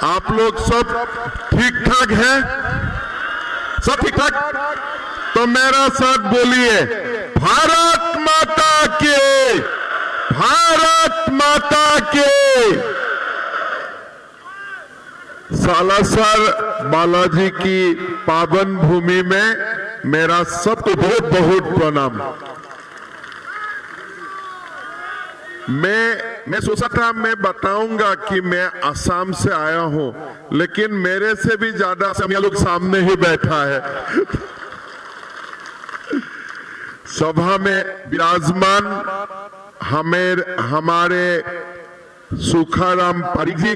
आप लोग सब ठीक ठाक हैं? सब ठीक ठाक? तो मेरा साथ बोलिए, भारत माता की, भारत माता की। सालासर बालाजी की पावन भूमि में मेरा सबको बहुत बहुत प्रणाम। मैं सोचा था मैं बताऊंगा कि मैं असम से आया हूं, लेकिन मेरे से भी ज्यादा असमिया लोग सामने ही बैठा है। सभा में विराजमान हमारे सुखाराम पारिक जी,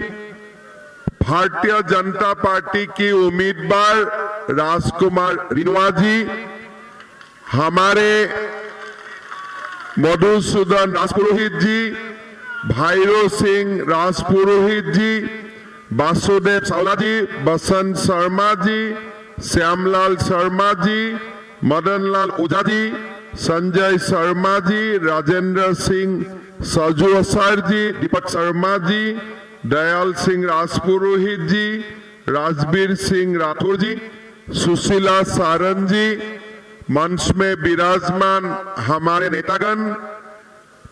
भारतीय जनता पार्टी की उम्मीदवार राजकुमार रिनवा जी, हमारे मधुसूदन राजपुरोहित जी, भैरव सिंह राजपुरोहित जी, वासुदेव सावला जी, बसंत शर्मा जी, श्यामलाल शर्मा जी, मदन लाल ओझा जी, संजय शर्मा जी, राजेंद्र सिंह सजुअसर जी, दीपक शर्मा जी, दयाल सिंह राजपुरोहित जी, राजवीर सिंह राठौर जी, सुशीला सारन जी, मंच में विराजमान हमारे नेतागण,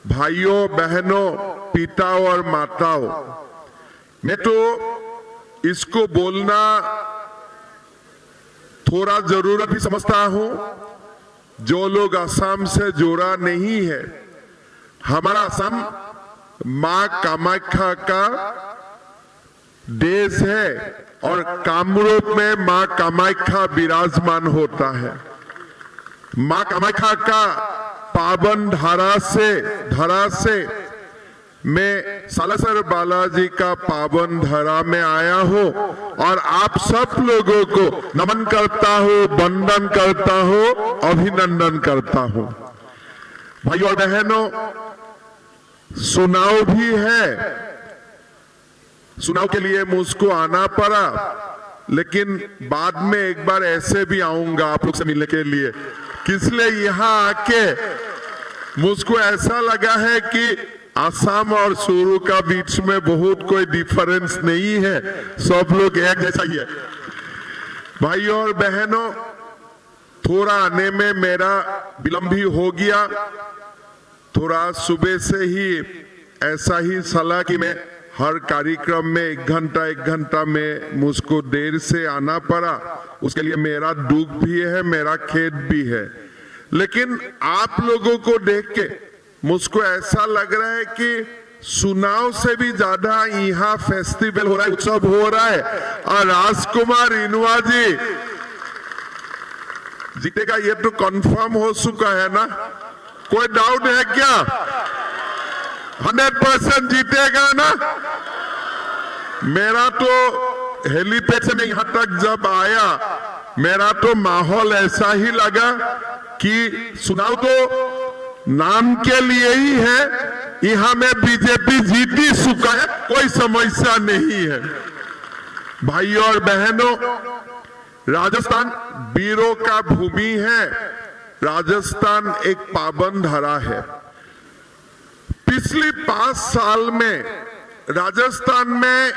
भाइयों बहनों, पिता और माताओं, मैं तो इसको बोलना थोड़ा जरूरत भी समझता हूं। जो लोग असम से जुड़ा नहीं है, हमारा असम मां कामाख्या का देश है और कामरूप में मां कामाख्या विराजमान होता है। मां कामाख्या का पावन धरा से मैं सालासर बालाजी का पावन धरा में आया हूं और आप सब लोगों को नमन करता हूं, वंदन करता हूं, अभिनंदन करता हूं। भाइयों और बहनों, चुनाव भी है, चुनाव के लिए मुझको आना पड़ा, लेकिन बाद में एक बार ऐसे भी आऊंगा आप लोग से मिलने के लिए। किसलिए यहाँ आके मुझको ऐसा लगा है कि असम और सुरू का बीच में बहुत कोई डिफरेंस नहीं है, सब लोग एक जैसा ही है। भाइयों और बहनों, थोड़ा आने में मेरा विलंब भी हो गया। थोड़ा सुबह से ही ऐसा ही सलाह कि मैं हर कार्यक्रम में एक घंटा में मुझको देर से आना पड़ा। उसके लिए मेरा दुख भी है, मेरा खेद भी है, लेकिन आप लोगों को देख के मुझको ऐसा लग रहा है कि चुनाव से भी ज्यादा यहाँ फेस्टिवल हो रहा है, उत्सव हो रहा है। और राजकुमार रिनवा जी जीतेगा ये तो कंफर्म हो चुका है ना? कोई डाउट है क्या? 100% जीतेगा ना? मेरा तो हेलीपैड से मैं यहां तक जब आया, मेरा तो माहौल ऐसा ही लगा कि चुनाव तो नाम के लिए ही है, यहां में बीजेपी जीत ही चुका है, कोई समस्या नहीं है। भाइयों और बहनों, राजस्थान वीरों का भूमि है, राजस्थान एक पावन धरा है। पिछले 5 साल में राजस्थान में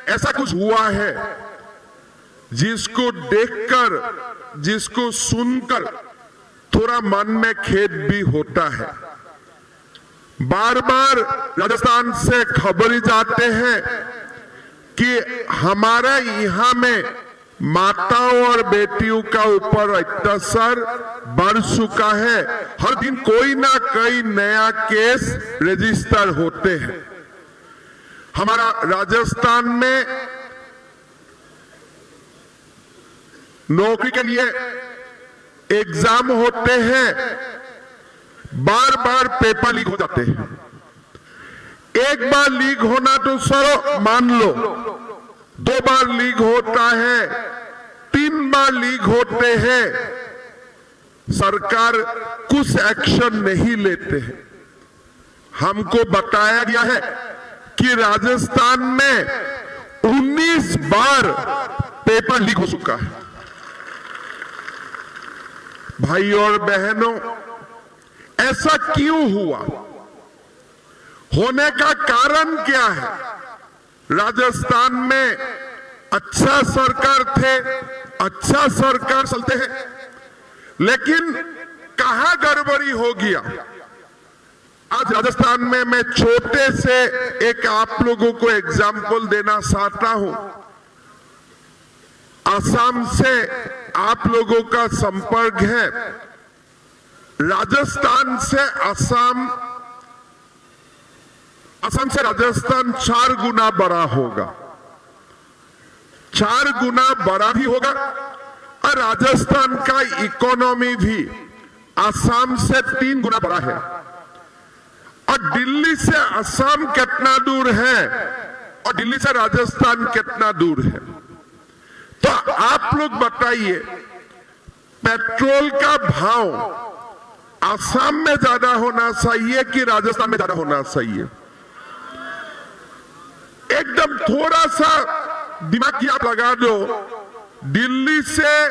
ऐसा कुछ हुआ है जिसको देखकर, जिसको सुनकर थोड़ा मन में खेद भी होता है। बार बार राजस्थान से खबर जाते हैं कि हमारे यहाँ में माताओं और बेटियों का ऊपर अत्याचार बढ़ चुका है। हर दिन कोई ना कोई नया केस रजिस्टर होते हैं। हमारा राजस्थान में नौकरी के लिए एग्जाम होते हैं, बार बार पेपर लीक हो जाते हैं। एक बार लीक होना तो सर मान लो, 2 बार लीक होता है, 3 बार लीक होते हैं, सरकार कुछ एक्शन नहीं लेते हैं। हमको बताया गया है कि राजस्थान में 19 बार पेपर लीक हो चुका है। भाइयों और बहनों, ऐसा क्यों हुआ? होने का कारण क्या है? राजस्थान में अच्छा सरकार थे, अच्छा सरकार चलते हैं, लेकिन कहां गड़बड़ी हो गया। आज राजस्थान में मैं छोटे से एक आप लोगों को एग्जाम्पल देना चाहता हूं। असम से आप लोगों का संपर्क है, राजस्थान से असम से राजस्थान 4 गुना बड़ा होगा, 4 गुना बड़ा भी होगा, और राजस्थान का इकोनॉमी भी असम से 3 गुना बड़ा है। और दिल्ली से असम कितना दूर है और दिल्ली से राजस्थान कितना दूर है? तो आप लोग बताइए, पेट्रोल का भाव असम में ज्यादा होना चाहिए कि राजस्थान में ज्यादा होना चाहिए? एकदम थोड़ा सा दिमाग की आप लगा दो, दिल्ली से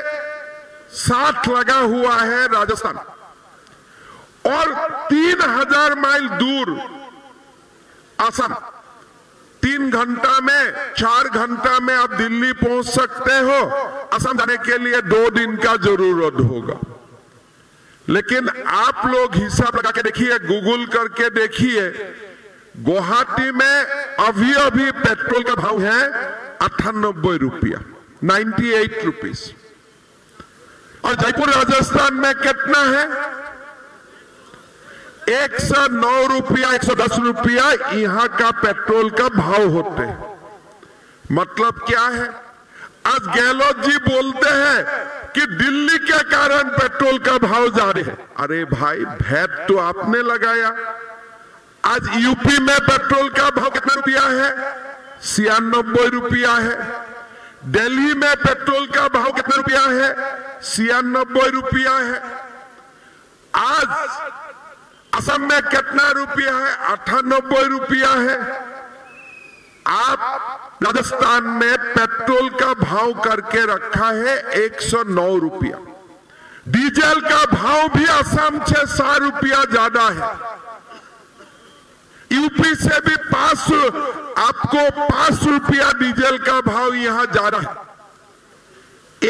60 लगा हुआ है राजस्थान, और 3000 माइल दूर असम। 3 घंटा में, 4 घंटा में आप दिल्ली पहुंच सकते हो, असम जाने के लिए 2 दिन का जरूरत होगा। लेकिन आप लोग हिसाब लगा के देखिए, गूगल करके देखिए, गुवाहाटी में अभी पेट्रोल का भाव है 98 रुपया, 98 रुपीज। और जयपुर राजस्थान में कितना है? 109 रुपया, 110 रुपया यहां का पेट्रोल का भाव होते हैं। मतलब क्या है? आज गहलोत जी बोलते हैं कि दिल्ली के कारण पेट्रोल का भाव जा रहे हैं। अरे भाई, वैट तो आपने लगाया। आज यूपी में पेट्रोल का भाव कितना रुपया है? 96 रुपया है। दिल्ली में पेट्रोल का भाव कितना रुपया है? 96 रुपया है। आज असम में कितना रुपया है? 98 रुपया है। आप राजस्थान में पेट्रोल का भाव करके रखा है 109 रुपया। डीजल का भाव भी असम से 100 रुपया ज्यादा है। यूपी से भी 5 रुपया डीजल का भाव यहां जा रहा है।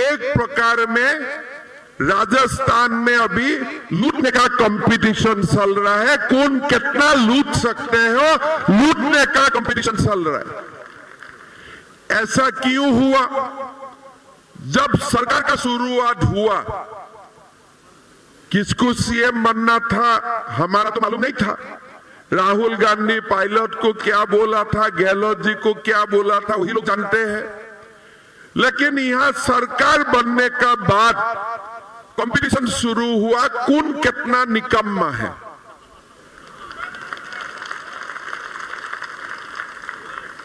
एक प्रकार में राजस्थान में अभी लूटने का कंपटीशन चल रहा है। कौन कितना लूट सकते हो, लूटने का कंपटीशन चल रहा है। ऐसा क्यों हुआ? जब सरकार का शुरुआत हुआ, किसको सीएम बनना था हमारा तो मालूम नहीं था। राहुल गांधी पायलट को क्या बोला था, गहलोत जी को क्या बोला था, वही लोग जानते हैं। लेकिन यहां सरकार बनने का बाद कंपटीशन शुरू हुआ, कौन कितना निकम्मा है।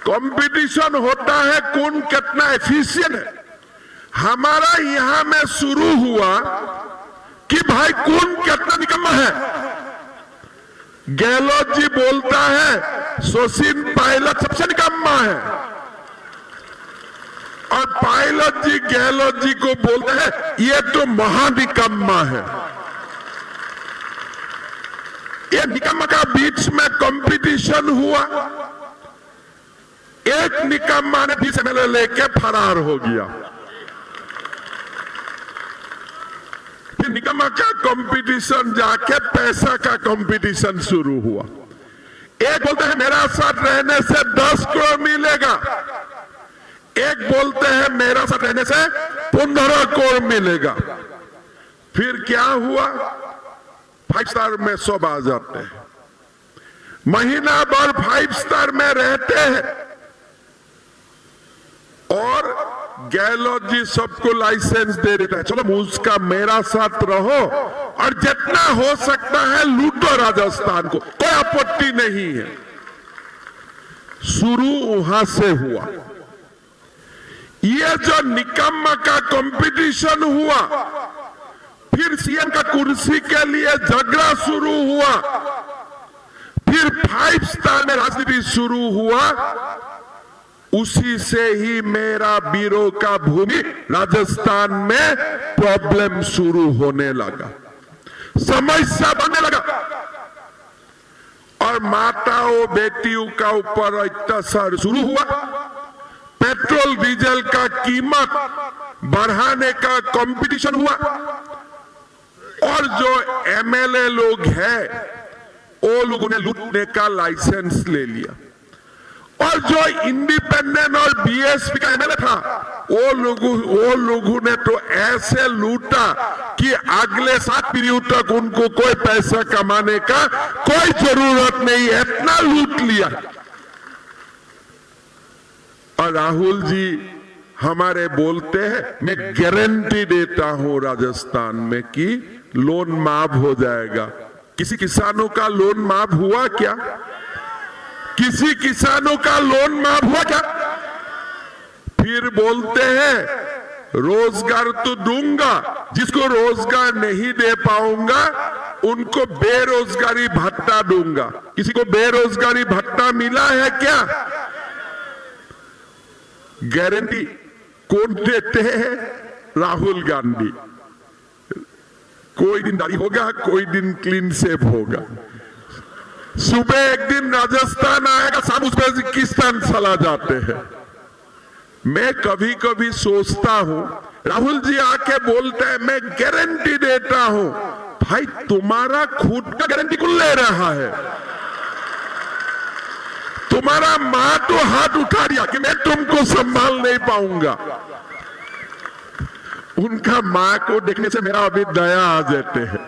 कंपटीशन होता है कौन कितना एफिशिएंट है। हमारा यहां में शुरू हुआ कि भाई कौन कितना निकम्मा है। गहलोत जी बोलता है सचिन पायलट सबसे निकम्मा है, और पायलट जी गहलोत जी को बोलते हैं ये तो महानिकम्मा है। ये निकम्मा का बीच में कंपटीशन हुआ। एक निकम्मा ने 20 MLA लेके फरार हो गया। फिर निकम्मा का कंपटीशन जाके पैसा का कंपटीशन शुरू हुआ। एक बोलते हैं मेरा साथ रहने से 10 करोड़ मिलेगा, एक बोलते हैं मेरा साथ रहने से 15 करोड़ मिलेगा। फिर क्या हुआ? 5 स्टार में सब आ जाते हैं, महीना भर 5 स्टार में रहते हैं, और गहलोत जी सबको लाइसेंस दे देता है, चलो उसका मेरा साथ रहो और जितना हो सकता है लूटो राजस्थान को, कोई आपत्ति नहीं है। शुरू वहां से हुआ। ये जो निकम्मा का कंपटीशन हुआ, फिर सीएम का कुर्सी के लिए झगड़ा शुरू हुआ, फिर 5 स्टार में राजनीति शुरू हुआ। उसी से ही मेरा बीरो का भूमि राजस्थान में प्रॉब्लम शुरू होने लगा, समस्या बनने लगा, और माताओं बेटियों का ऊपर अत्याचार शुरू हुआ। पेट्रोल डीजल का कीमत बढ़ाने का कंपटीशन हुआ और जो एमएलए लोग हैं वो लोगों ने लूटने का लाइसेंस ले लिया और जो इंडिपेंडेंट और बीएसपी का एमएलए था वो लोगों ने तो ऐसे लूटा कि अगले 7 पीढ़ी तक उनको कोई पैसा कमाने का कोई जरूरत नहीं, इतना लूट लिया। और राहुल जी हमारे बोलते हैं मैं गारंटी देता हूं राजस्थान में कि लोन माफ हो जाएगा। किसी किसानों का लोन माफ हुआ क्या? किसी किसानों का लोन माफ हुआ क्या? फिर बोलते हैं रोजगार तो दूंगा, जिसको रोजगार नहीं दे पाऊंगा उनको बेरोजगारी भत्ता दूंगा। किसी को बेरोजगारी भत्ता मिला है क्या? गारंटी कौन देते हैं? राहुल गांधी। कोई दिन दाढ़ी होगा, कोई दिन क्लीन शेव होगा। सुबह एक दिन राजस्थान आएगा, शाम उस पर किसान चला जाते हैं। मैं कभी कभी सोचता हूं, राहुल जी आके बोलते हैं मैं गारंटी देता हूं। भाई तुम्हारा खुद का गारंटी कौन ले रहा है? तुम्हारा मां तो हाथ उठा दिया कि मैं तुमको संभाल नहीं पाऊंगा। उनका मां को देखने से मेरा अभी दया आ जाते हैं।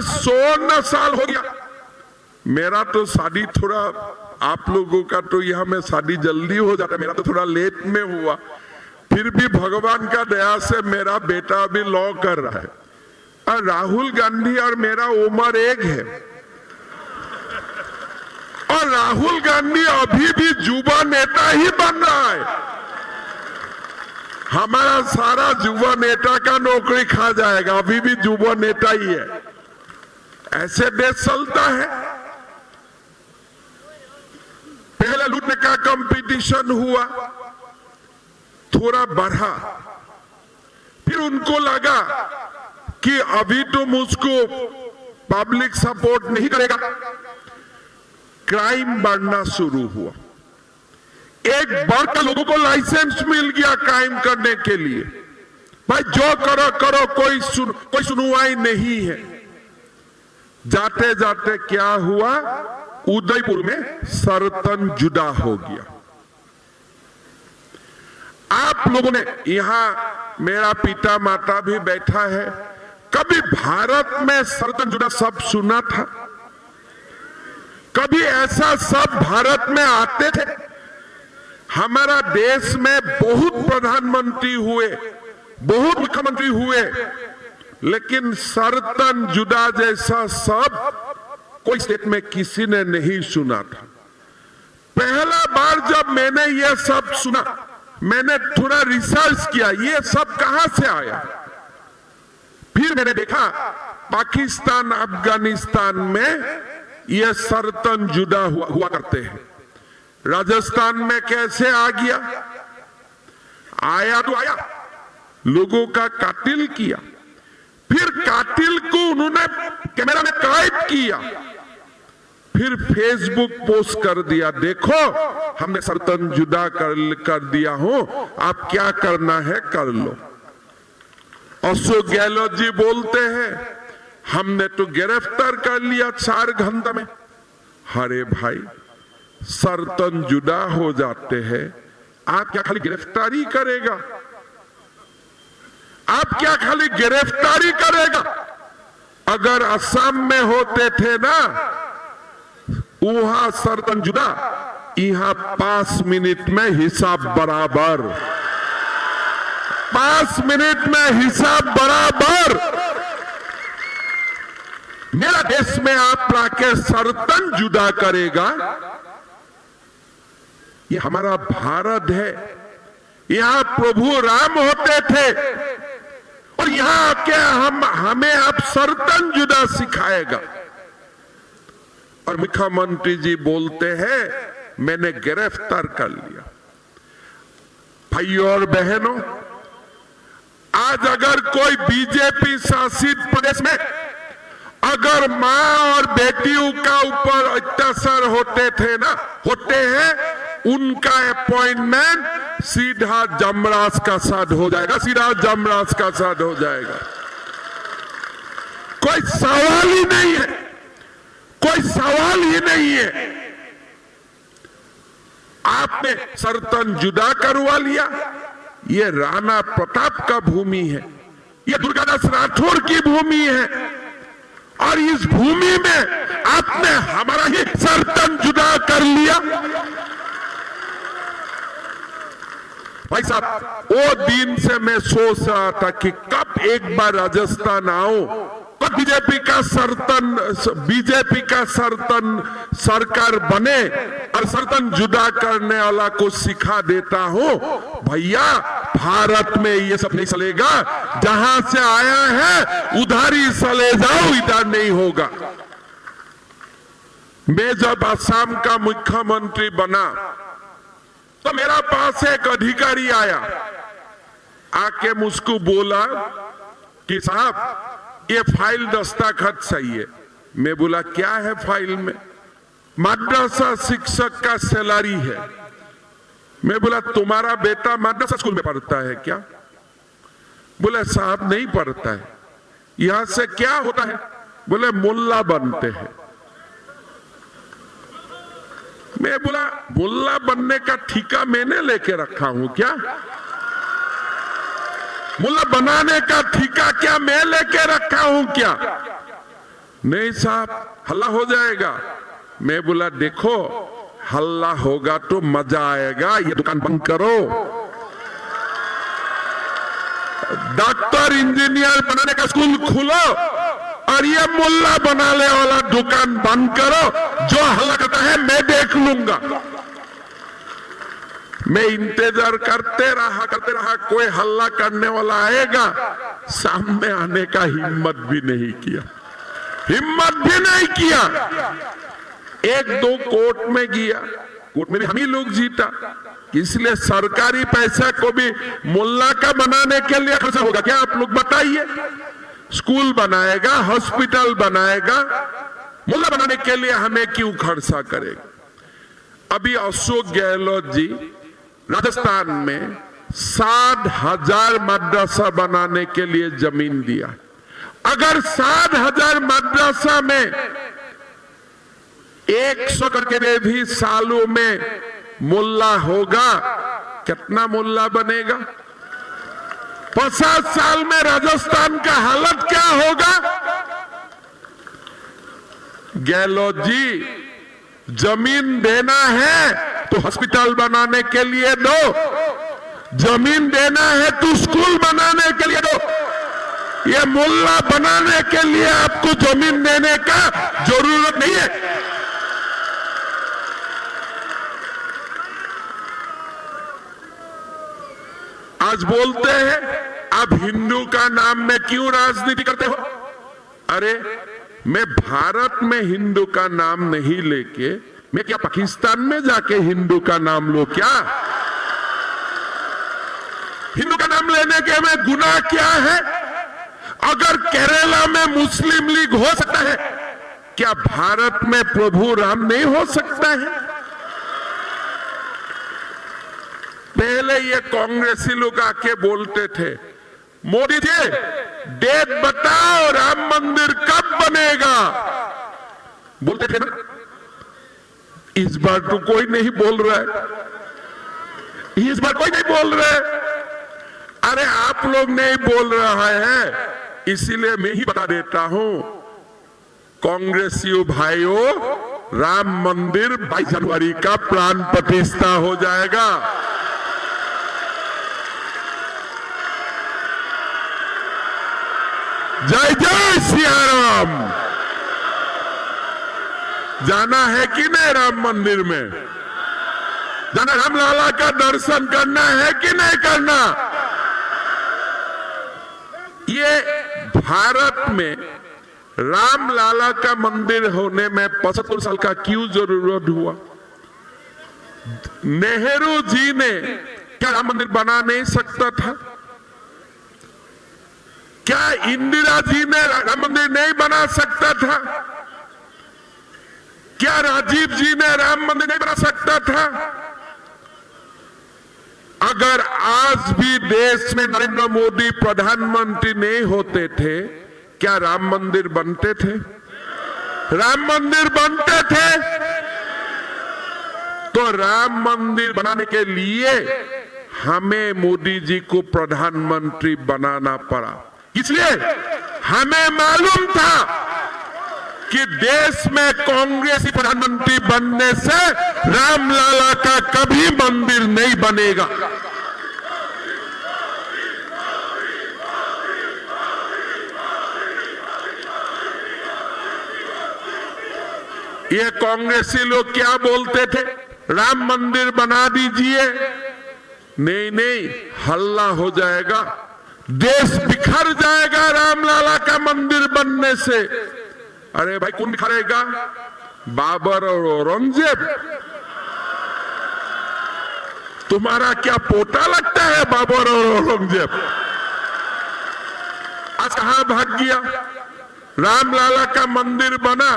16 साल हो गया मेरा तो शादी, थोड़ा आप लोगों का तो यहां में शादी जल्दी हो जाता है, मेरा तो थोड़ा लेट में हुआ। फिर भी भगवान का दया से मेरा बेटा अभी लॉ कर रहा है और राहुल गांधी और मेरा उम्र एक है और राहुल गांधी अभी भी युवा नेता ही बन रहा है। हमारा सारा युवा नेता का नौकरी खा जाएगा, अभी भी युवा नेता ही है। ऐसे देश चलता है। पहले लूटने का कंपटीशन हुआ, थोड़ा बढ़ा, फिर उनको लगा कि अभी तो मुझको पब्लिक सपोर्ट नहीं करेगा, क्राइम बढ़ना शुरू हुआ। एक बार का लोगों को लाइसेंस मिल गया क्राइम करने के लिए। भाई जो करो करो, कोई सुनवाई नहीं है। जाते जाते क्या हुआ, उदयपुर में सर्तन जुदा हो गया। आप लोगों ने यहां मेरा पिता माता भी बैठा है, कभी भारत में सर्तन जुदा शब्द सुना था? कभी ऐसा शब्द भारत में आते थे? हमारा देश में बहुत प्रधानमंत्री हुए, बहुत मुख्यमंत्री हुए, लेकिन सर्तन जुदा जैसा शब्द कोई स्टेट में किसी ने नहीं सुना था। पहला बार जब मैंने यह शब्द सुना, मैंने थोड़ा रिसर्च किया, यह शब्द कहां से आया। फिर मैंने देखा पाकिस्तान अफगानिस्तान में यह सर्तन जुदा हुआ करते हैं। राजस्थान में कैसे आ गया? आया तो आया, लोगों का कातिल किया, फिर कातिल को उन्होंने कैमरा में कैद किया, फिर फेसबुक पोस्ट कर दिया, देखो हमने सर्तन जुदा कर दिया हो, आप क्या करना है कर लो। अशोक गहलोत जी बोलते हैं हमने तो गिरफ्तार कर लिया 4 घंटे में। अरे भाई सर्तन जुदा हो जाते हैं, आप क्या खाली गिरफ्तारी करेगा? आप क्या खाली गिरफ्तारी करेगा? अगर असम में होते थे ना, वहां सर्तन जुदा, यहां 5 मिनट में हिसाब बराबर, 5 मिनट में हिसाब बराबर। मेरा देश में आप लाके सर्तन जुदा करेगा? ये हमारा भारत है, यहां प्रभु राम होते थे और यहां आके हमें आप सर्तन जुदा सिखाएगा। और मुख्यमंत्री जी बोलते हैं मैंने गिरफ्तार कर लिया। भाइयों और बहनों, आज अगर कोई बीजेपी शासित प्रदेश में अगर माँ और बेटियों का ऊपर अत्याचार होते हैं, उनका अपॉइंटमेंट सीधा जमराज का साथ हो जाएगा, सीधा जमराज का साथ हो जाएगा। कोई सवाल ही नहीं है, कोई सवाल ही नहीं है। आपने सर्तन जुदा करवा लिया। ये राणा प्रताप का भूमि है, ये दुर्गादास राठौर की भूमि है, और इस भूमि में आपने हमारा ही सर्तन जुदा कर लिया। भाई साहब, वो दिन से मैं सोच रहा था कि कब एक बार राजस्थान आऊं, कब बीजेपी का सर्तन सरकार बने और सर्तन जुदा करने वाला को सिखा देता हूं। भैया, भारत में ये सब नहीं चलेगा। जहां से आया है उधर ही चले जाओ, इधर नहीं होगा। मैं जब असम का मुख्यमंत्री बना तो मेरा पास एक अधिकारी आया, आके मुझको बोला कि साहब, ये फाइल दस्तखत चाहिए। मैं बोला क्या है फाइल में? मद्रासा शिक्षक का सैलरी है। मैं बोला तुम्हारा बेटा मद्रासा स्कूल में पढ़ता है क्या? बोले साहब नहीं पढ़ता है। यहां से क्या होता है? बोले मुल्ला बनते हैं। मैं बोला मुल्ला बनने का ठेका मैंने लेके रखा हूं क्या? मुल्ला बनाने का ठेका क्या मैं लेके रखा हूं क्या? नहीं साहब, हल्ला हो जाएगा। मैं बोला देखो, हल्ला होगा तो मजा आएगा, ये दुकान बंद करो। डॉक्टर इंजीनियर बनाने का स्कूल खोलो और ये मुल्ला बनाने वाला दुकान बंद करो। जो हल्ला करता है मैं देख लूंगा। मैं इंतजार करते रहा, कोई हल्ला करने वाला आएगा। सामने आने का हिम्मत भी नहीं किया। एक दो कोर्ट में गया, कोर्ट में भी हम ही लोग जीता। इसलिए सरकारी पैसा को भी मुल्ला का बनाने के लिए खर्चा होगा क्या? आप लोग बताइए। स्कूल बनाएगा, हॉस्पिटल बनाएगा, मुल्ला बनाने के लिए हमें क्यों खर्चा करेगा? अभी अशोक गहलोत जी राजस्थान में 60,000 मदरसा बनाने के लिए जमीन दिया। अगर 60,000 मदरसा में 100 करके भी सालों में मुल्ला होगा, कितना मुल्ला बनेगा? 50 साल में राजस्थान का हालत क्या होगा? गहलोत जी, जमीन देना है तो हॉस्पिटल बनाने के लिए दो, जमीन देना है तो स्कूल बनाने के लिए दो। ये मुल्ला बनाने के लिए आपको जमीन देने का जरूरत नहीं है। आज बोलते हैं आप हिंदू का नाम में क्यों राजनीति करते हो? अरे, मैं भारत में हिंदू का नाम नहीं लेके मैं क्या पाकिस्तान में जाके हिंदू का नाम लो क्या? हिंदू का नाम लेने के में गुनाह क्या है? अगर केरला में मुस्लिम लीग हो सकता है, क्या भारत में प्रभु राम नहीं हो सकता है? पहले ये कांग्रेसी लोग आके बोलते थे, मोदी जी डेट बताओ, राम मंदिर कब बनेगा? बोलते थे ना। इस बार तो कोई नहीं बोल रहा है, इस बार कोई नहीं बोल रहा है। अरे आप लोग नहीं बोल रहा है, इसीलिए मैं ही बता देता हूं, कांग्रेसियों भाइयों, राम मंदिर 22 जनवरी का प्राण प्रतिष्ठा हो जाएगा। जय जय सिया राम। जाना है कि नहीं राम मंदिर में? जाना, रामलाला का दर्शन करना है कि नहीं करना? ये भारत में रामलाला का मंदिर होने में 75 साल का क्यों जरूरत हुआ? नेहरू जी ने क्या राम मंदिर बना नहीं सकता था? क्या क्या इंदिरा जी ने राम मंदिर नहीं बना सकता था? क्या राजीव जी ने राम मंदिर नहीं बना सकता था? अगर आज भी देश में नरेंद्र मोदी प्रधानमंत्री नहीं होते थे, क्या राम मंदिर बनते थे? राम मंदिर बनते थे। तो राम मंदिर बनाने के लिए हमें मोदी जी को प्रधानमंत्री बनाना पड़ा। इसलिए हमें मालूम था कि देश में कांग्रेसी प्रधानमंत्री बनने से रामलला का कभी मंदिर नहीं बनेगा। ये कांग्रेसी लोग क्या बोलते थे? राम मंदिर बना दीजिए। नहीं नहीं, हल्ला हो जाएगा, देश बिखर जाएगा रामलला का मंदिर बनने से। अरे भाई, कौन बिखरेगा? बाबर और औरंगजेब? तुम्हारा क्या पोता लगता है बाबर और औरंगजेब? आज कहां भाग गया? रामलला का मंदिर बना,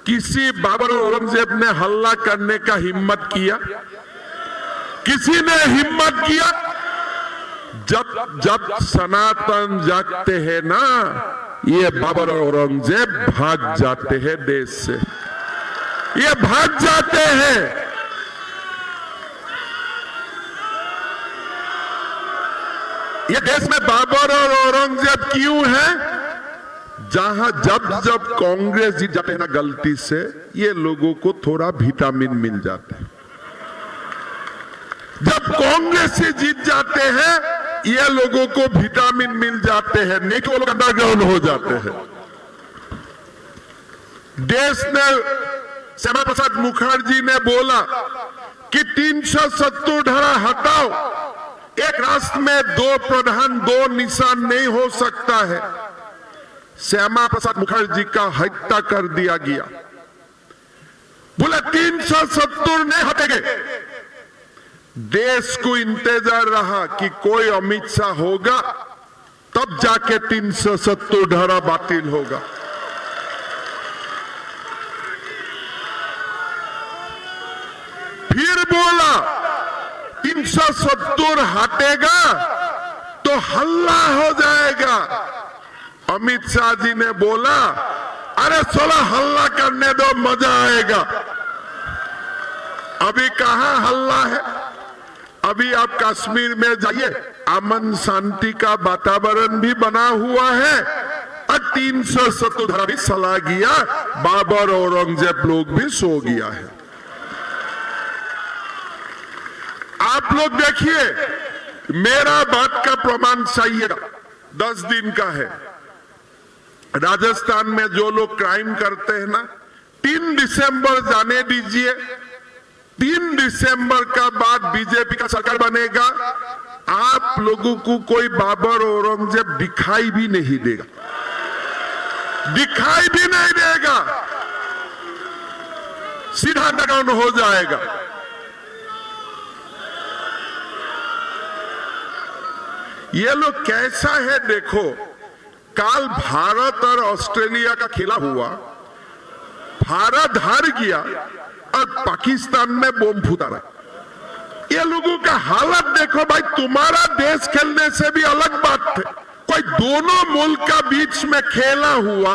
किसी बाबर और औरंगजेब ने हल्ला करने का हिम्मत किया? किसी ने हिम्मत किया? जब सनातन जागते हैं ना, ये बाबर और औरंगजेब भाग जाते हैं देश से, ये भाग जाते हैं। ये देश में बाबर और औरंगजेब क्यों है? जहां जब कांग्रेस जीत जाते हैं ना गलती से, ये लोगों को थोड़ा विटामिन मिल जाता है। जब कांग्रेस से जीत जाते हैं, ये लोगों को विटामिन मिल जाते हैं, नहीं तो वो लोग अंडरग्राउंड हो जाते हैं। देश ने, श्यामा प्रसाद मुखर्जी ने बोला कि 370 धारा हटाओ, एक राष्ट्र में 2 प्रधान 2 निशान नहीं हो सकता है। श्यामा प्रसाद मुखर्जी का हत्या कर दिया गया। बोले 370 नहीं हटेंगे। देश को इंतजार रहा कि कोई अमित शाह होगा, तब जाके 370 धारा बातिल होगा। फिर बोला 370 हटेगा तो हल्ला हो जाएगा। अमित शाह जी ने बोला, अरे 16 हल्ला करने दो, मजा आएगा। अभी कहां हल्ला है? अभी आप कश्मीर में जाइए, अमन शांति का वातावरण भी बना हुआ है और 370 धारा भी सला गया, बाबर और औरंगजेब लोग भी सो गया है। आप लोग देखिए, मेरा बात का प्रमाण सही है। 10 दिन का है। राजस्थान में जो लोग क्राइम करते हैं ना, 3 दिसंबर जाने दीजिए। 3 दिसंबर का बाद बीजेपी का सरकार बनेगा। आप लोगों को कोई बाबर और औरंगजेब दिखाई भी नहीं देगा, दिखाई भी नहीं देगा, सीधा अंडरग्राउंड हो जाएगा। ये लोग कैसा है देखो, कल भारत और ऑस्ट्रेलिया का खेला हुआ, भारत हार गया और पाकिस्तान में बम फूटा रहा। ये लोगों का हालत देखो भाई। तुम्हारा देश खेलने से भी अलग बात है, कोई दोनों मुल्क का बीच में खेला हुआ,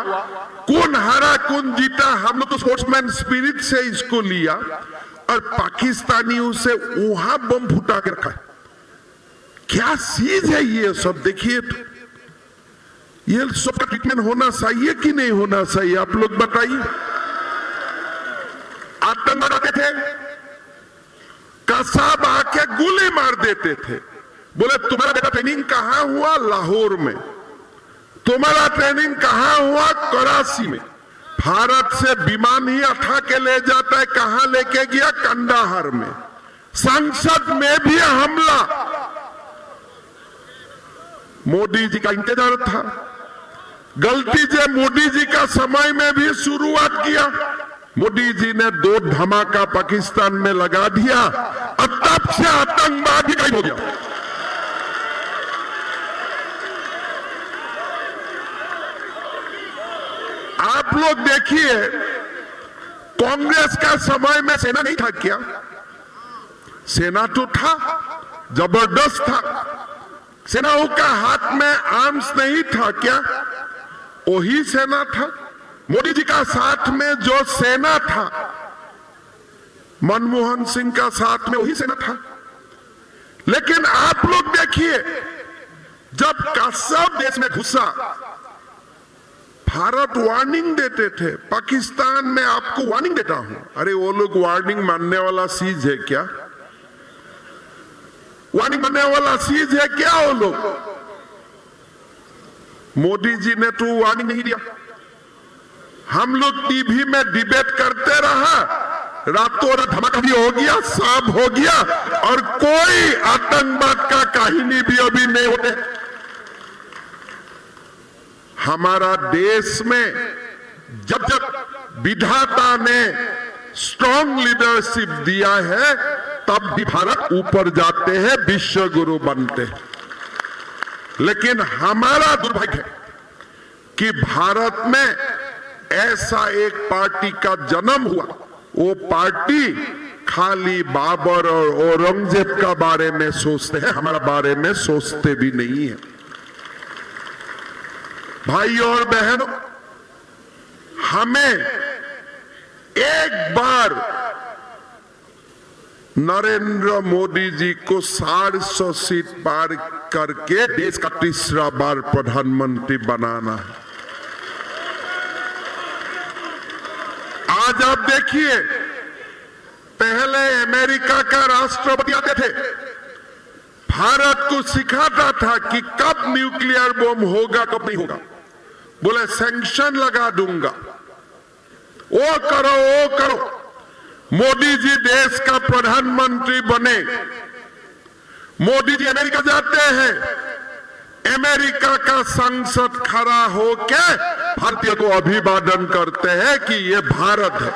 कौन हारा कौन जीता, हम लोग तो स्पोर्ट्समैन स्पिरिट से इसको लिया, और पाकिस्तानियों से वहां बम फूटा के रखा है। क्या चीज है ये सब? देखिए, ये सबका ट्रीटमेंट होना चाहिए कि नहीं होना चाहिए? आप लोग बताइए। आतंक आते थे, कसाब आके गोली मार देते थे। बोले तुम्हारा बेटा ट्रेनिंग कहां हुआ? लाहौर में। तुम्हारा ट्रेनिंग कहां हुआ? कराची में। भारत से विमान ही उठा के ले जाता है, कहां लेके गया? कंदाहार में। संसद में भी हमला। मोदी जी का इंतजार था। गलती से मोदी जी का समय में भी शुरुआत किया। मोदी जी ने 2 धमाका पाकिस्तान में लगा दिया और तब से आतंकवाद ही गायब हो गया। आप लोग देखिए, कांग्रेस का समय में सेना नहीं था क्या? सेना तो था, जबरदस्त था। सेनाओं का हाथ में आर्म्स नहीं था क्या? वही सेना था। मोदी जी का साथ में जो सेना था, मनमोहन सिंह का साथ में वही सेना था। लेकिन आप लोग देखिए, जब कश्यप देश में घुसा, भारत वार्निंग देते थे। पाकिस्तान में आपको वार्निंग देता हूं। अरे वो लोग वार्निंग मानने वाला चीज है क्या? वार्निंग मानने वाला चीज है क्या वो लोग? मोदी जी ने तो वार्निंग नहीं दिया। हम लोग टीवी में डिबेट करते रहा, रातों रात धमाका भी हो गया, सब हो गया, और कोई आतंकवाद का कहानी भी अभी नहीं होते। हमारा देश में जब जब विधाता ने स्ट्रॉन्ग लीडरशिप दिया है, तब भी भारत ऊपर जाते हैं, विश्व गुरु बनते हैं। लेकिन हमारा दुर्भाग्य है कि भारत में ऐसा एक पार्टी का जन्म हुआ। वो पार्टी खाली बाबर और औरंगजेब का बारे में सोचते हैं, हमारा बारे में सोचते भी नहीं है। भाई और बहनों, हमें एक बार नरेंद्र मोदी जी को 450 सीट पार करके देश का तीसरा बार प्रधानमंत्री बनाना है। आज आप देखिए, पहले अमेरिका का राष्ट्रपति आते थे, भारत को सिखाता था कि कब न्यूक्लियर बम होगा कब नहीं होगा। बोले सैंक्शन लगा दूंगा, वो करो वो करो। मोदी जी देश का प्रधानमंत्री बने, मोदी जी अमेरिका जाते हैं, अमेरिका का संसद खड़ा होके भारतीय को अभिवादन करते हैं कि ये भारत है।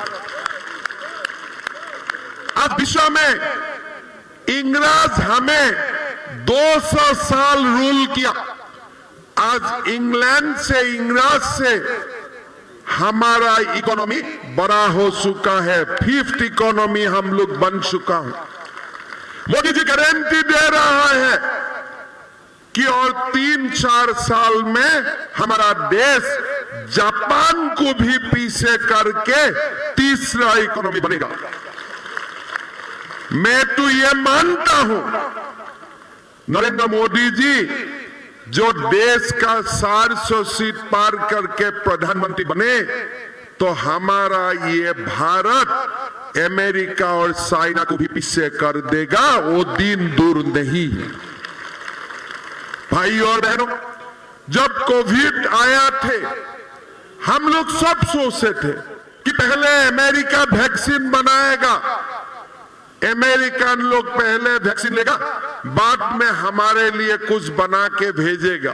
आज विश्व में इंग्रज हमें 200 साल रूल किया। आज इंग्लैंड से, इंग्रज से हमारा इकोनॉमी बड़ा हो चुका है, 5th इकोनॉमी हम लोग बन चुका है। मोदी जी गारंटी दे रहा है कि और 3-4 साल में हमारा देश जापान को भी पीछे करके तीसरा इकोनॉमी बनेगा। मैं तो ये मानता हूं, नरेंद्र मोदी जी जो देश का 400 सीट पार करके प्रधानमंत्री बने, तो हमारा ये भारत अमेरिका और चाइना को भी पीछे कर देगा। वो दिन दूर नहीं है। भाई और बहनों, जब कोविड आया थे, हम लोग सब सोचते थे कि पहले अमेरिका वैक्सीन बनाएगा, अमेरिकन लोग पहले वैक्सीन लेगा, बाद में हमारे लिए कुछ बना के भेजेगा।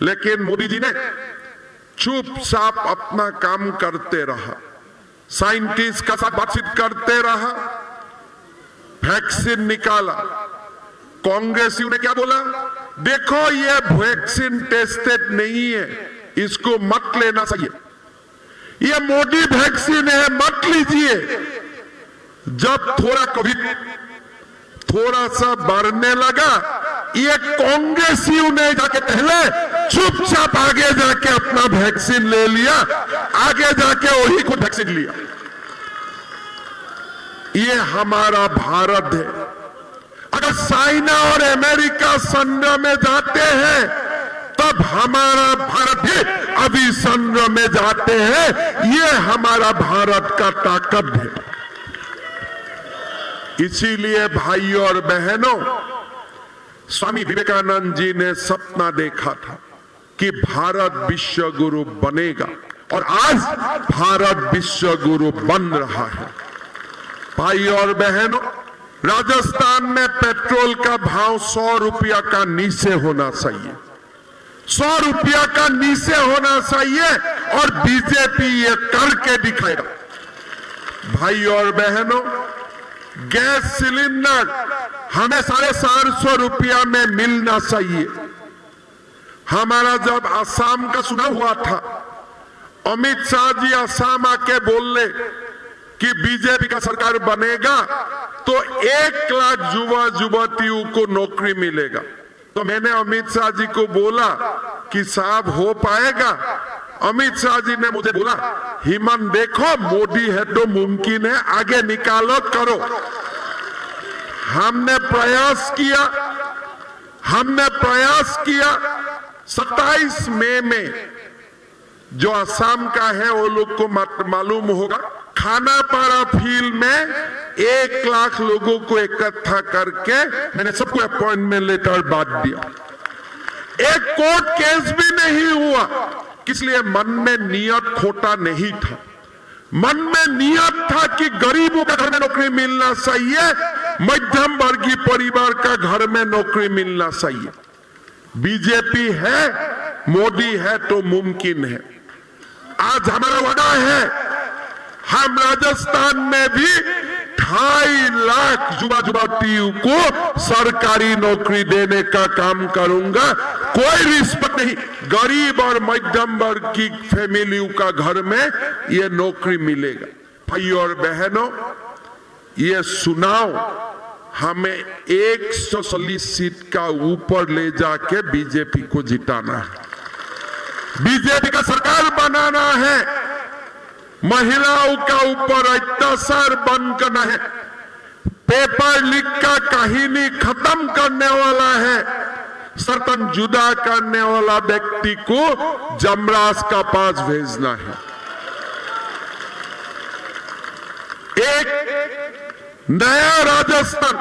लेकिन मोदी जी ने चुपचाप अपना काम करते रहा, साइंटिस्ट का साथ बातचीत करते रहा, वैक्सीन निकाला। कांग्रेसियों ने क्या बोला? देखो ये वैक्सीन टेस्टेड नहीं है, इसको मत लेना चाहिए। ये मोदी वैक्सीन है, मत लीजिए। जब थोड़ा सा बढ़ने लगा, ये कांग्रेसियों ने जाके पहले चुपचाप आगे जाके अपना वैक्सीन ले लिया, आगे जाके वही को वैक्सीन लिया। ये हमारा भारत है। अगर चाइना और अमेरिका संग्रह में जाते हैं, तब हमारा भारत भी अभी संग्रह में जाते हैं। ये हमारा भारत का ताकत है। इसीलिए भाई और बहनों, स्वामी विवेकानंद जी ने सपना देखा था कि भारत विश्व गुरु बनेगा, और आज भारत विश्व गुरु बन रहा है। भाई और बहनों, राजस्थान में पेट्रोल का भाव 100 रुपया का नीचे होना चाहिए, 100 रुपया का नीचे होना चाहिए, और बीजेपी ये करके दिखाएगा। भाई और बहनों, गैस सिलेंडर हमें 450 रुपया में मिलना चाहिए। हमारा जब असम का चुनाव हुआ था, अमित शाह जी असम आके बोल ले कि बीजेपी का सरकार बनेगा तो 1 लाख युवा युवतियों को नौकरी मिलेगा। तो मैंने अमित शाह जी को बोला कि साहब हो पाएगा? अमित शाह जी ने मुझे बोला, हिमन देखो मोदी है तो मुमकिन है, आगे निकालो करो। हमने प्रयास किया 27 मई में जो असम का है वो लोग को मालूम होगा, खानापारा फील्ड में 1 लाख लोगों को इकट्ठा करके मैंने सबको अपॉइंटमेंट लेटर बांट दिया। एक कोर्ट केस भी नहीं हुआ, इसलिए मन में नियत खोटा नहीं था। मन में नियत था कि गरीबों का घर में नौकरी मिलना चाहिए, मध्यम वर्गीय परिवार का घर में नौकरी मिलना चाहिए। बीजेपी है, मोदी है तो मुमकिन है। आज हमारा वादा है, हम राजस्थान में भी 2.5 लाख युवा युवतियों को सरकारी नौकरी देने का काम करूंगा। कोई रिस्पत नहीं, गरीब और मध्यम वर्ग की फैमिलियों का घर में ये नौकरी मिलेगा। भाई और बहनों, ये सुनाओ, हमें 140 सीट का ऊपर ले जाके बीजेपी को जिताना है, बीजेपी का सरकार बनाना है, महिलाओं का ऊपर अत्याचार बंद करना है, पेपर लीक का कहानी खत्म करने वाला है, सर्तन जुदा करने वाला व्यक्ति को जमराज का पास भेजना है। एक नया राजस्थान,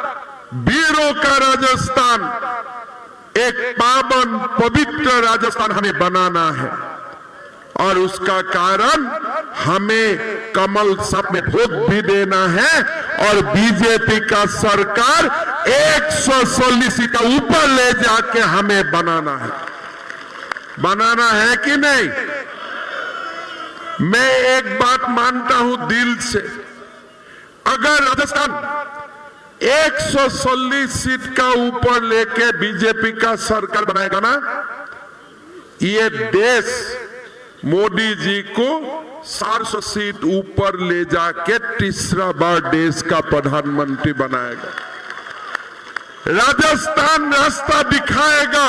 वीरों का राजस्थान, एक पावन पवित्र राजस्थान हमें बनाना है। और उसका कारण हमें कमल सब में वोट भी देना है और बीजेपी का सरकार 140 सीट का ऊपर ले जाके हमें बनाना है कि नहीं? मैं एक बात मानता हूं दिल से, अगर राजस्थान 140 सीट का ऊपर लेके बीजेपी का सरकार बनाएगा ना, ये देश मोदी जी को 400 सीट ऊपर ले जाके तीसरा बार देश का प्रधानमंत्री बनाएगा। राजस्थान रास्ता दिखाएगा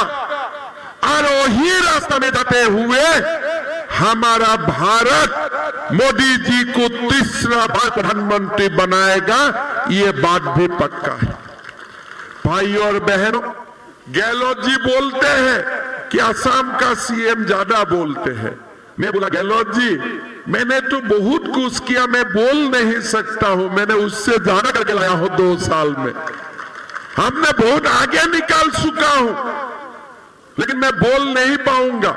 और वही रास्ता में जाते हुए हमारा भारत मोदी जी को तीसरा बार प्रधानमंत्री बनाएगा, ये बात भी पक्का है। भाई और बहनों, गहलोत जी बोलते हैं कि असम का सीएम ज्यादा बोलते हैं। मैं बोला, गहलोत जी मैंने तो बहुत कुछ किया, मैं बोल नहीं सकता हूं, मैंने उससे ज्यादा करके लाया हूं 2 साल में, हमने बहुत आगे निकाल चुका हूं, लेकिन मैं बोल नहीं पाऊंगा।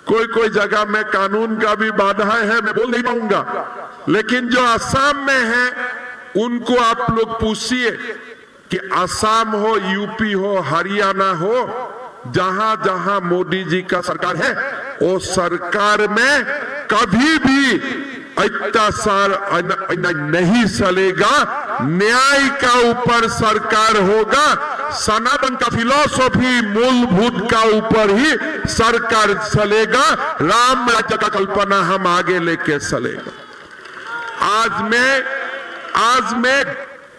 कोई जगह में कानून का भी बाधा है, मैं बोल नहीं पाऊंगा। लेकिन जो असम में है उनको आप लोग पूछिए कि असम हो, यूपी हो, हरियाणा हो, जहां जहां मोदी जी का सरकार है, वो सरकार में कभी भी अत्याचार नहीं चलेगा, न्याय का ऊपर सरकार होगा, सनातन का फिलॉसफी मूलभूत का ऊपर ही सरकार चलेगा, राम राज्य का कल्पना हम आगे लेके चलेगा। आज मैं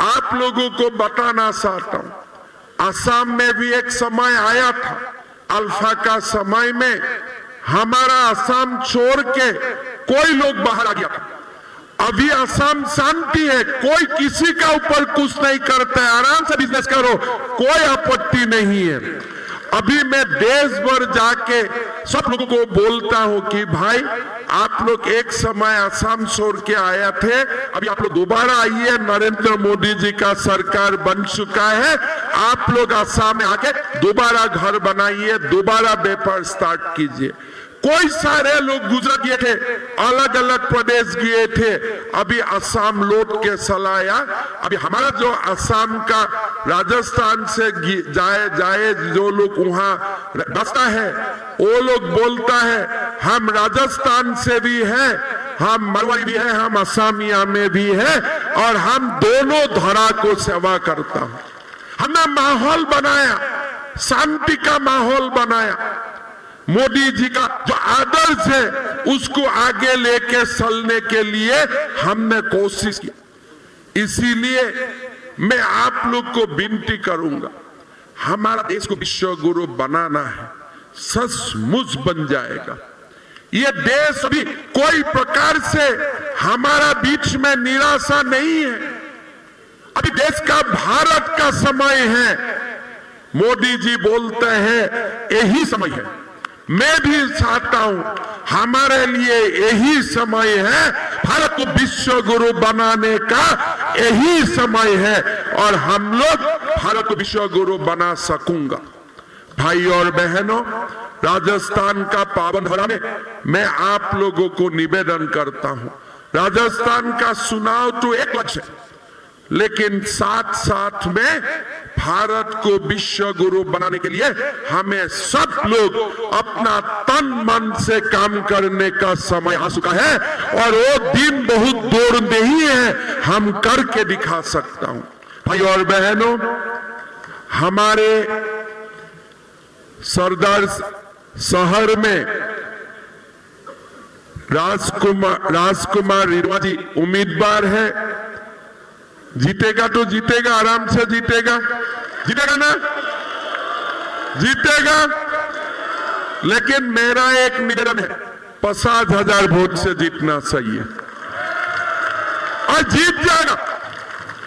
आप लोगों को बताना चाहता हूं, असम में भी एक समय आया था, अल्फा का समय में हमारा असम छोड़ के कोई लोग बाहर आ गया था। अभी असम शांति है, कोई किसी का ऊपर कुछ नहीं करता है, आराम से बिजनेस करो, कोई आपत्ति नहीं है। अभी मैं देश भर जाके सब लोगों को बोलता हूं कि भाई आप लोग एक समय असम छोड़ के आए थे, अभी आप लोग दोबारा आइए, नरेंद्र मोदी जी का सरकार बन चुका है, आप लोग असम में आके दोबारा घर बनाइए, दोबारा व्यापार स्टार्ट कीजिए। कोई सारे लोग गुजरात गए थे, अलग अलग प्रदेश गए थे, अभी असम लौट के चलाया। अभी हमारा जो असम का राजस्थान से जाए जो लोग वहां बसता है, वो लोग बोलता है हम राजस्थान से भी है, हम मरवाड़ी भी है, हम असमिया में भी है, और हम दोनों धरा को सेवा करता हूं। हमने माहौल बनाया, शांति का माहौल बनाया। मोदी जी का जो आदर्श है उसको आगे लेके चलने के लिए हमने कोशिश की। इसीलिए मैं आप लोग को विनती करूंगा, हमारा देश को विश्व गुरु बनाना है, सचमुच बन जाएगा। ये देश अभी कोई प्रकार से हमारा बीच में निराशा नहीं है। अभी देश का भारत का समय है। मोदी जी बोलते हैं यही समय है, मैं भी चाहता हूं हमारे लिए यही समय है, भारत को विश्व गुरु बनाने का यही समय है और हम लोग भारत को विश्व गुरु बना सकूंगा। भाई और बहनों, राजस्थान का पावन धरा में मैं आप लोगों को निवेदन करता हूं, राजस्थान का चुनाव तो एक लक्ष्य है, लेकिन साथ साथ में भारत को विश्व गुरु बनाने के लिए हमें सब लोग अपना तन मन से काम करने का समय आ चुका है और वो दिन बहुत दूर नहीं है, हम करके दिखा सकता हूं। भाई और बहनों, हमारे सरदार शहर में राजकुमार रिणवा जी उम्मीदवार है। जीतेगा तो जीतेगा, आराम से जीतेगा, जीतेगा ना, जीतेगा। लेकिन मेरा एक निवेदन है, 50,000 वोट से जीतना चाहिए और जीत जाएगा।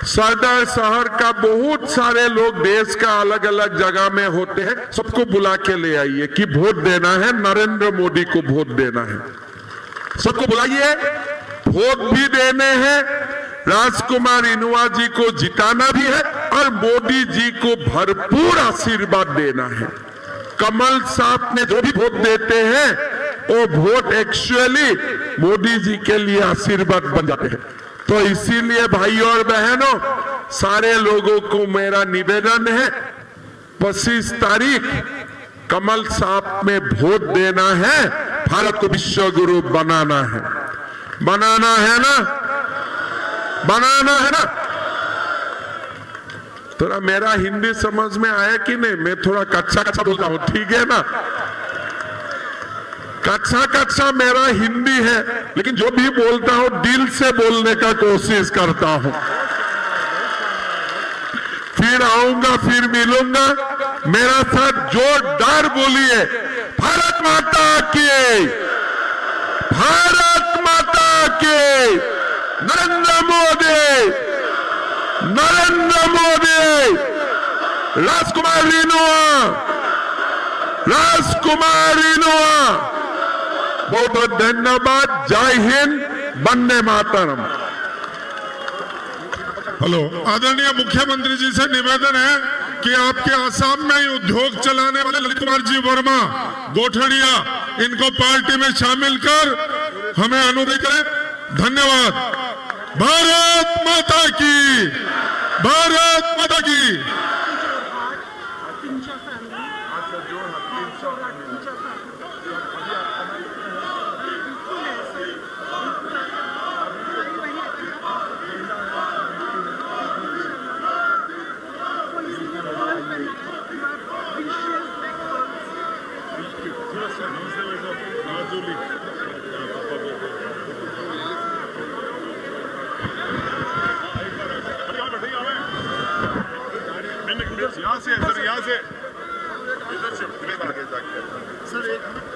सरदार शहर का बहुत सारे लोग देश का अलग अलग जगह में होते हैं, सबको बुला के ले आइए कि वोट देना है, नरेंद्र मोदी को वोट देना है। सबको बुलाइए, वोट भी देने हैं, राजकुमार रिणवा जी को जिताना भी है और मोदी जी को भरपूर आशीर्वाद देना है। कमल साहब ने जो भी वोट देते हैं वो वोट एक्चुअली मोदी जी के लिए आशीर्वाद बन जाते हैं। तो इसीलिए भाई और बहनों, सारे लोगों को मेरा निवेदन है, 25 तारीख कमल साहब में वोट देना है, भारत को विश्व गुरु बनाना है। बनाना है ना, बनाना है ना। थोड़ा मेरा हिंदी समझ में आया कि नहीं? मैं थोड़ा कच्चा कच्चा बोलता हूं, ठीक है ना? कच्चा कच्चा मेरा हिंदी है, लेकिन जो भी बोलता हूं दिल से बोलने का कोशिश करता हूं। फिर आऊंगा, फिर मिलूंगा। मेरा साथ जोरदार बोलिए, भारत माता की, भारत माता की, नरेंद्र मोदी, नरेंद्र मोदी, राजकुमार रिणवा, राजकुमार रिणवा। बहुत बहुत धन्यवाद। जय हिंद, वंदे मातरम। हेलो, आदरणीय मुख्यमंत्री जी से निवेदन है कि आपके आसाम में उद्योग चलाने वाले ललित कुमार जी वर्मा गोठड़िया, इनको पार्टी में शामिल कर हमें अनुरोध करें। धन्यवाद। भारत माता की, भारत माता की। यहाँ से सर, यहाँ से इधर से आगे जाके सर एक मिनट।